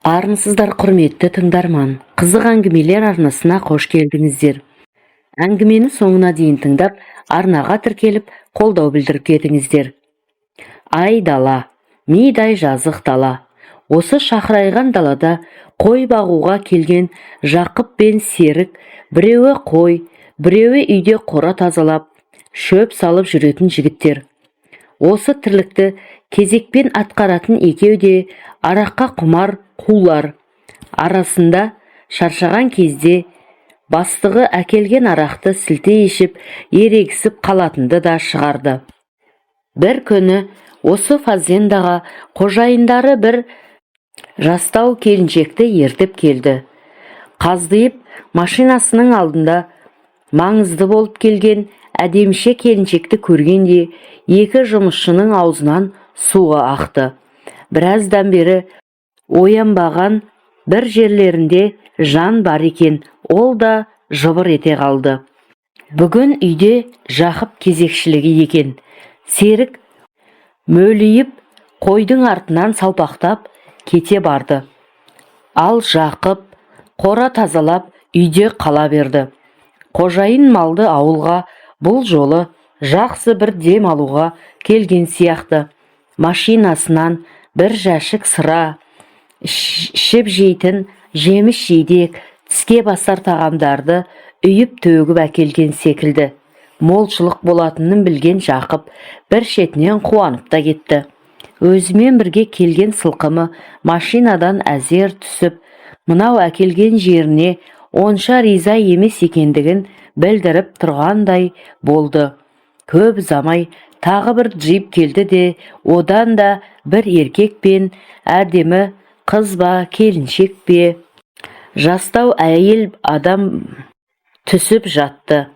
Армысыздар құрметті тыңдарман, қызық әңгімелер арнасына қош келдіңіздер. Әңгімені соңына дейін тыңдап, арнаға тіркеліп, қолдау білдіріп кетіңіздер. Ай дала, мидай жазық дала. Осы шақырайған далада қой бағуға келген Жақып пен Серік, біреуі қой, біреуі үйде қора тазалап, шөп салып жүретін жігіттер. Осы тірлікті кезекпен атқаратын екеу де араққа құмар қулар. Арасында шаршаған кезде бастығы әкелген арақты сілтей ішіп, ерегісіп қалатынды да шығарды. Бір күні осы фазендаға қожайындары бір жастау келіншекті ертіп келді. Қаздиып машинасының алдында маңызды болып келген әдеміше келіншекті көргенде екі жұмысшының аузынан суы ақты. Біраздан бері оянбаған бір жерлерінде жан бар екен, ол да жыбыр ете қалды. Бүгін үйде Жақып кезекшілігі екен. Серік мөлиіп қойдың артынан салпақтап кете барды. Ал Жақып қора тазалап үйде қала берді. Қожайын малды ауылға бұл жолы жақсы бір дем алуға келген сияқты. Машинасынан бір жәшік сыра, ішіп жейтін жеміс жидек, тіске басар тағамдарды үйіп төгіп әкелген секілді. Молшылық болатынын білген Жақып бір шетінен қуанып та кетті. Өзімен бірге келген сылқымы машинадан әзер түсіп, мынау әкелген жеріне онша риза емес екендігін білдіріп тұрғандай болды. Көп замай тағы бір джип келді де, одан да бір еркек пен әдемі қыз ба, келіншек пе, жастау әйел адам түсіп жатты.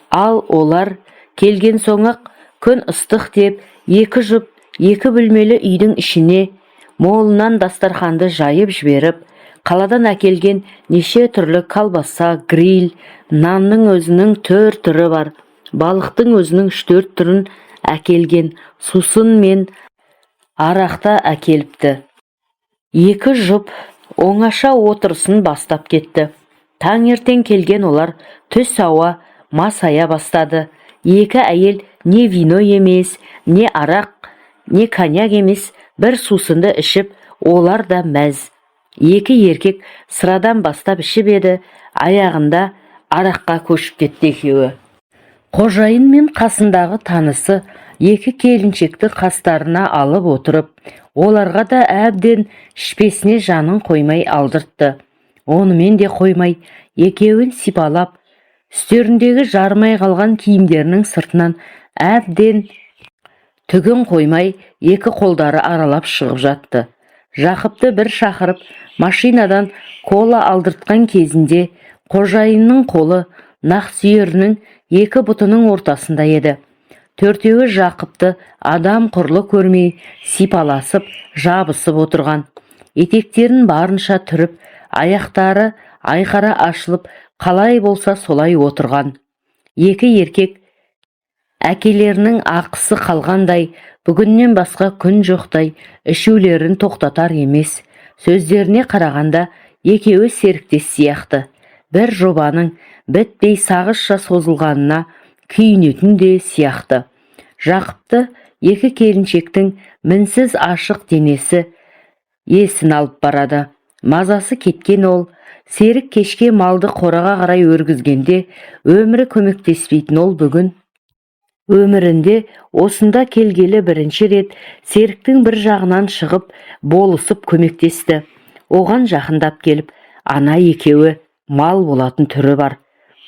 Ал олар келген соң-ақ күн ыстық деп екі жұп екі бөлмелі үйдің ішіне молынан дастарханды жайып жіберіп, қаладан әкелген неше түрлі колбаса, гриль, нанның өзінің 4 түрі бар, балықтың өзінің 3-4 түрін әкелген, сусын мен арақта әкеліпті. Екі жұп оңаша отырысын бастап кетті. Таңертең келген олар түс ауа масая бастады. Екі әйел не вино емес, не арақ, не коньяк емес, бір сусынды ішіп, олар да мәз. Екі еркек sıрадан бастап ішіп еді, аяғында араққа көшіп кетті екеуі. Қожайын мен қасындағы танысы екі келіншекті қастарына алып отырып, оларға да әбден ішпесіне жанын қоймай алдыртты. Онымен де қоймай, екеуін сипалап, үстеріндегі жармай қалған киімдерінің сыртынан әбден түгін қоймай, екі қолдары аралап шығып жатты. Жақыпты бір шақырып, машинадан кола алдыртқан кезінде қожайынның қолы нақсүйерінің екі бұтының ортасында еді. Төртеуі Жақыпты адам құрлы көрмей сипаласып, жабысып отырған. Етектерін барынша түріп, аяқтары айқара ашылып, қалай болса солай отырған. Екі еркек әкелерінің ақысы қалғандай, бүгіннен басқа күн жоқтай ішулерін тоқтатар емес. Сөздеріне қарағанда екеуі серіктес сияқты. Бір жобаның бітпей сағызша созылғанына күйінетін де сияқты. Жақыпты екі келіншектің мінсіз ашық денесі есін алып барады. Мазасы кеткен ол, Серік кешке малды қораға қарай өргізгенде өмірі көмектеспейтін ол бүгін өмірінде осында келгелі бірінші рет Серіктің бір жағынан шығып, болысып көмектесті. Оған жақындап келіп, ана екеуі мал болатын түрі бар.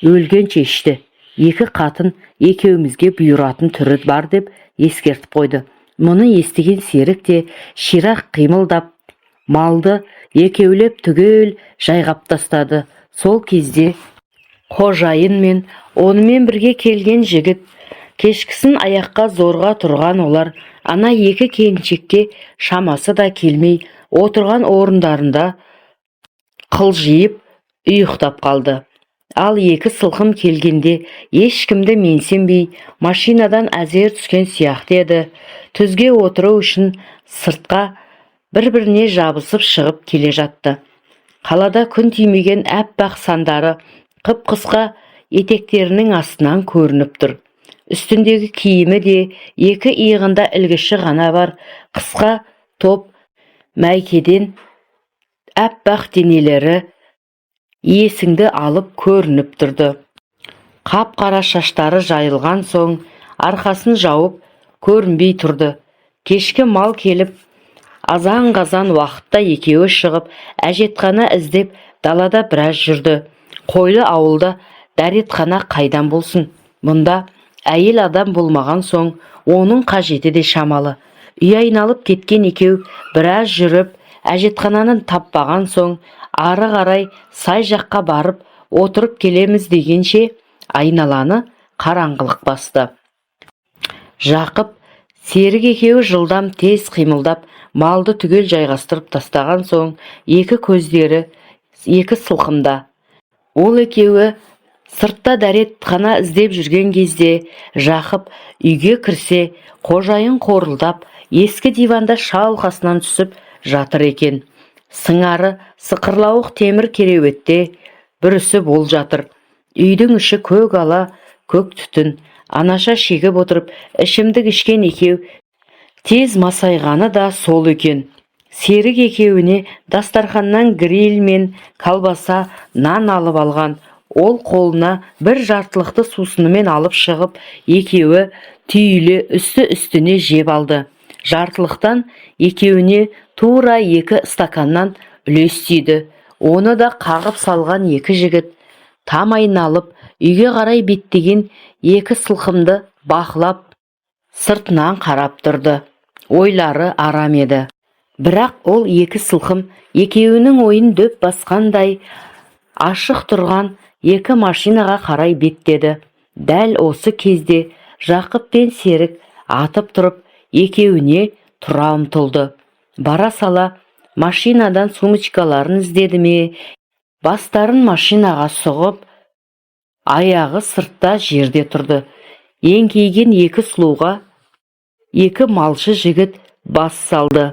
Өлгенше ішті. Екі қатын екеумізге бұйыратын түрі бар деп ескертіп қойды. Мұны естіген Серік те ширақ қимылдап, малды екеулеп түгел жайғап тастады. Сол кезде қожайын мен онымен бірге келген жігіт, кешкісін аяққа зорға тұрған олар, ана екі келіншекке шамасы да келмей отырған орындарында қылжиып ұйықтап қалды. Ал екі сылқым келгенде ешкімді менсенбей машинадан әзер түскен сияқты еді. Түзге отыру үшін сыртқа бір-біріне жабысып шығып келе жатты. Қалада күн тимеген әппақ сандары қып-қысқа етектерінің астынан көрініп тұр. Үстіндегі киімі де екі иығында ілгіші ғана бар қысқа топ мәйкеден әппақ денелері есіңді алып көрініп тұрды. Қап-қара шаштары жайылған соң арқасын жауып көрінбей тұрды. Кешкі мал келіп, азан-қазан уақытта екеуі шығып, әжетхана іздеп далада біраз жүрді. Қойлы ауылда дәретхана қайдан болсын? Мұнда әйел адам болмаған соң, оның қажеті де шамалы. Үй айналып кеткен екеу біраз жүріп, әжетхананы таппаған соң, ары қарай сай жаққа барып, отырып келеміз дегенше, айналаны қараңғылық басты. Жақып, Серік екеуі жылдам тез қимылдап, малды түгел жайғастырып тастаған соң, екі көздері екі сылқымда. Ол екеуі сыртта дәретхана іздеп жүрген кезде Жақып үйге кірсе, қожайын қорылдап, ескі диванда шалқасынан түсіп жатыр екен. Сыңары сықырлауық темір кереуетте бүрісіп ол жатыр. Үйдің іші көк ала, көк түтін. Анаша шегіп отырып, ішімдік ішкен екеу тез масайғаны да сол екен. Серік екеуіне дастарханнан гриль мен колбаса, нан алып алған. Ол қолына бір жартылықты сусынымен алып шығып, екеуі түйіле үсті-үстіне жеп алды. Жартылықтан екеуіне тура екі стаканнан үлес тиді. Оны да қағып салған екі жігіт там айналып, үйге қарай беттеген екі сылқымды бақылап, сыртынан қарап тұрды. Ойлары арам еді. Бірақ ол екі сылқым екеуінің ойын дөп басқандай ашық тұрған екі машинаға қарай беттеді. Дәл осы кезде Жақып пен Серік атып тұрып, екеуіне тұра ұмтылды. Бара сала машинадан сумочкаларын іздеді ме, бастарын машинаға сұғып, аяғы сыртта жерде тұрды. Еңкейген екі сұлуға екі малшы жігіт бас салды.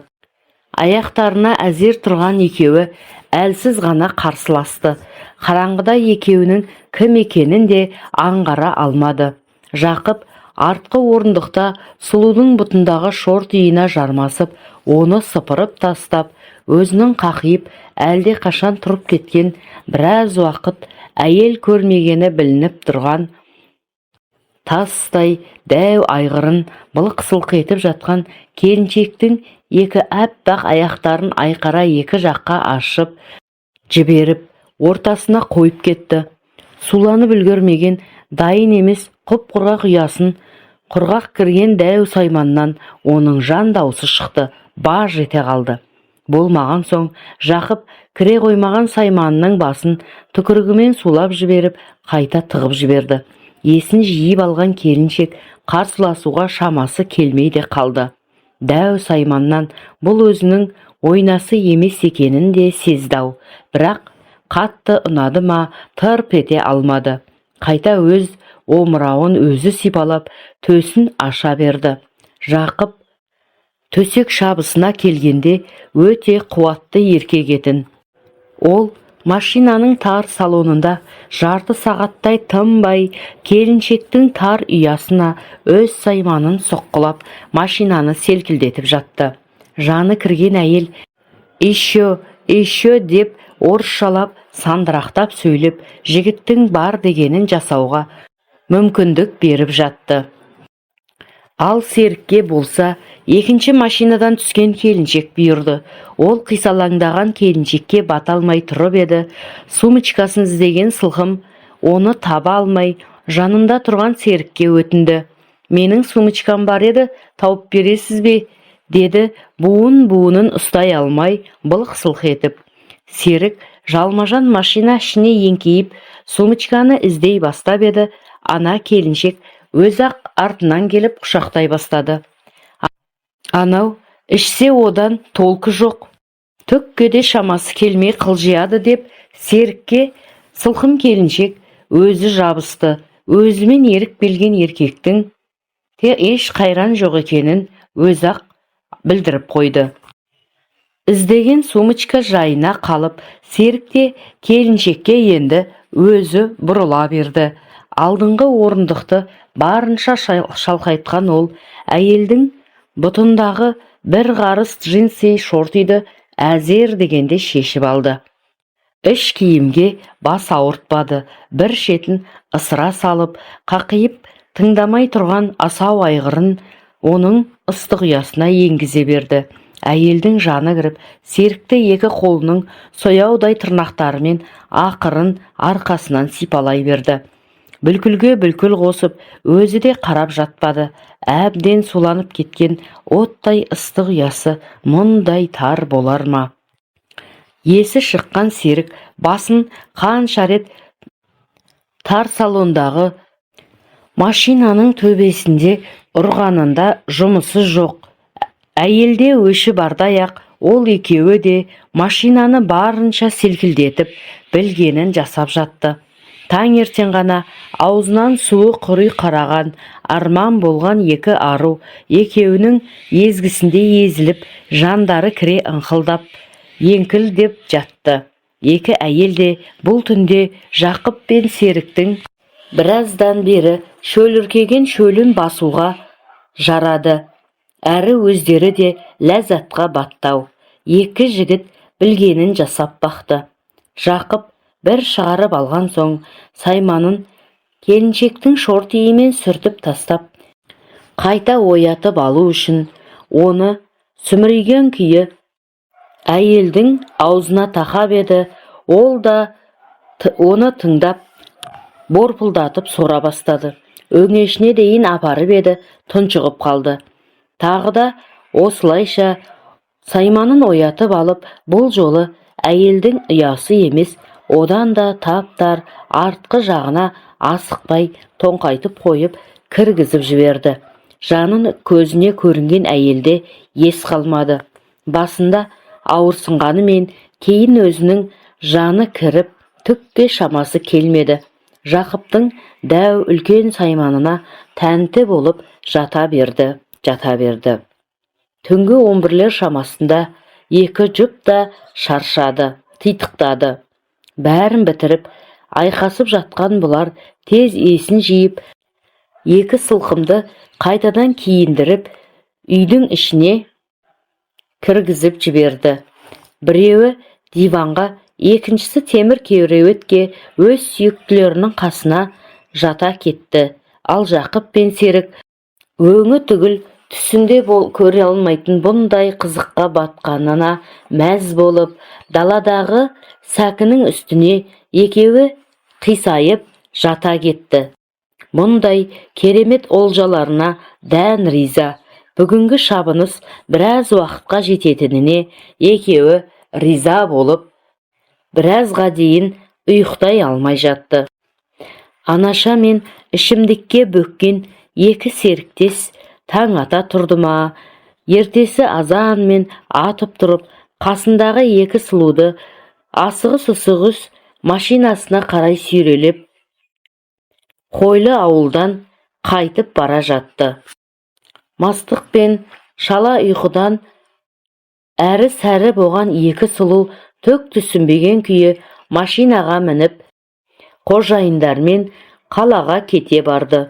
Аяқтарына әзер тұрған екеуі әлсіз ғана қарсыласты. Қараңғыда екеуінің кім екенін де аңғара алмады. Жақып артқы орындықта сұлудың бұтындағы шорт-иына жармасып, оны сыпырып тастап, өзінің қақиып әлде қашан тұрып кеткен біраз уақыт әйел көрмегені білініп тұрған тастай дәу айғырын былық-сылқ етіп жатқан келіншектің екі әппақ аяқтарын айқара екі жаққа ашып жіберіп, ортасына қойып кетті. Суланып үлгермеген, дайын емес құп-құрғақ ұясын құрғақ кірген дәу сайманнан оның жан даусы шықты, баж ете қалды. Болмаған соң, Жақып кіре қоймаған сайманның басын түкірігімен сулап жіберіп, қайта тығып жіберді. Есін жиып алған келіншек қарсыласуға шамасы келмей де қалды. Дәу сайманнан бұл өзінің ойнасы емес екенін де сезді-ау, бірақ қатты ұнады ма, тырп ете алмады. Қайта өз омырауын өзі сипалап, төсін аша берді. Жақып төсек шабысына келгенде өте қуатты еркек етін. Ол машинаның тар салонында жарты сағаттай тынбай келіншектің тар ұясына өз сайманын соққылап, машинаны селкілдетіп жатты. Жаны кірген әйел «Еще» деп орысшалап, сандырақтап сөйлеп, жігіттің бар дегенін жасауға мүмкіндік беріп жатты. Ал Серікке болса, екінші машинадан түскен келіншек бұйырды. Ол қисалаңдаған келіншекке бата алмай тұрып еді. Сумочкасын іздеген сылқым оны таба алмай, жанында тұрған Серікке өтінді. «Менің сумочкам бар еді, тауып бересіз бе?» деді, буын-буынын ұстай алмай, былық-сылқ етіп. Серік жалмажан машина ішіне еңкейіп, сумочканы іздей бастап еді. Ана келіншек өз-ақ артынан келіп құшақтай бастады. Анау ішсе одан толқы жоқ, түкке де шамасы келмей қылжияды деп Серікке сылқым келіншек өзі жабысты. Өзімен ерік белген еркектің еш қайран жоқ екенін өз-ақ білдіріп қойды. Іздеген сумочка жайына қалып, Серік те келіншекке енді өзі бұрыла берді. Алдыңғы орындықты барынша шалқайтқан ол, әйелдің бұтындағы бір қарыс джинси шортиді әзер дегенде шешіп алды. Іш киімге бас ауыртпады, бір шетін ысыра салып, қақиып тыңдамай тұрған асау айғырын оның ыстық ұясына енгізе берді. Әйелдің жаны кіріп, Серікті екі қолының сояудай тырнақтарымен ақырын арқасынан сипалай берді. Бүлкілге бүлкіл қосып, өзі де қарап жатпады. Әбден суланып кеткен оттай ыстық ұясы мұндай тар болар ма? Есі шыққан Серік басын қанша рет тар салондағы машинаның төбесінде ұрғанында жұмысы жоқ. Әйелде өші бардай-ақ, ол екеуі де машинаны барынша селкілдетіп, білгенін жасап жатты. Таңертең ғана аузынан суы құрый қараған, арман болған екі ару, екеуінің езгісінде езіліп, жандары кіре ыңқылдап, еңкілдеп жатты. Екі әйел де бұл түнде Жақып пен Серіктің біраздан бері шөліркеген шөлін басуға жарады. Әрі өздері де ләззатқа баттау. Екі жігіт білгенін жасап бақты. Жақып бір шығарып алған соң, сайманын келіншектің шортиімен сүртіп тастап, қайта оятып алу үшін оны сүмірейген күйі әйелдің аузына тақап еді. Ол да оны тыңдап, борпылдатып сора бастады. Өңешіне дейін апарып еді, тұншығып қалды. Тағы да осылайша сайманын оятып алып, бұл жолы әйелдің ұясы емес, одан да таптар артқы жағына асықпай тоңқайтып қойып, кіргізіп жіберді. Жанын көзіне көрінген әйелде ес қалмады. Басында ауырсынғанымен, кейін өзінің жаны кіріп, түкке шамасы келмеді. Жақыптың дәу үлкен сайманына тәнті болып жата берді. Түнгі 11-лер шамасында екі жұп та шаршады, титықтады. Бәрін бітіріп, айқасып жатқан бұлар тез есін жиып, екі сылқымды қайтадан киіндіріп, үйдің ішіне кіргізіп жіберді. Біреуі диванға, екіншісі темір кереуетке өз сүйіктілерінің қасына жата кетті. Ал Жақып пен Серік өңі түгіл түсінде көре алмайтын бұндай қызыққа батқанына мәз болып, даладағы сәкінің үстіне екеуі қисайып жата кетті. Бұндай керемет олжаларына дән риза. Бүгінгі шабыныс біраз уақытқа жететініне екеуі риза болып, біразға дейін ұйықтай алмай жатты. Анаша мен ішімдікке бөккен екі серіктес таң ата тұрды ма, ертесі азан мен атып тұрып, қасындағы екі сұлуды асығыс-үсігіс машинасына қарай сүйрелеп, Қойлы ауылдан қайтып бара жатты. Мастық пен шала ұйқыдан әрі-сәрі болған екі сұлу түк түсінбеген күйі машинаға мініп, қожайындармен қалаға кете барды.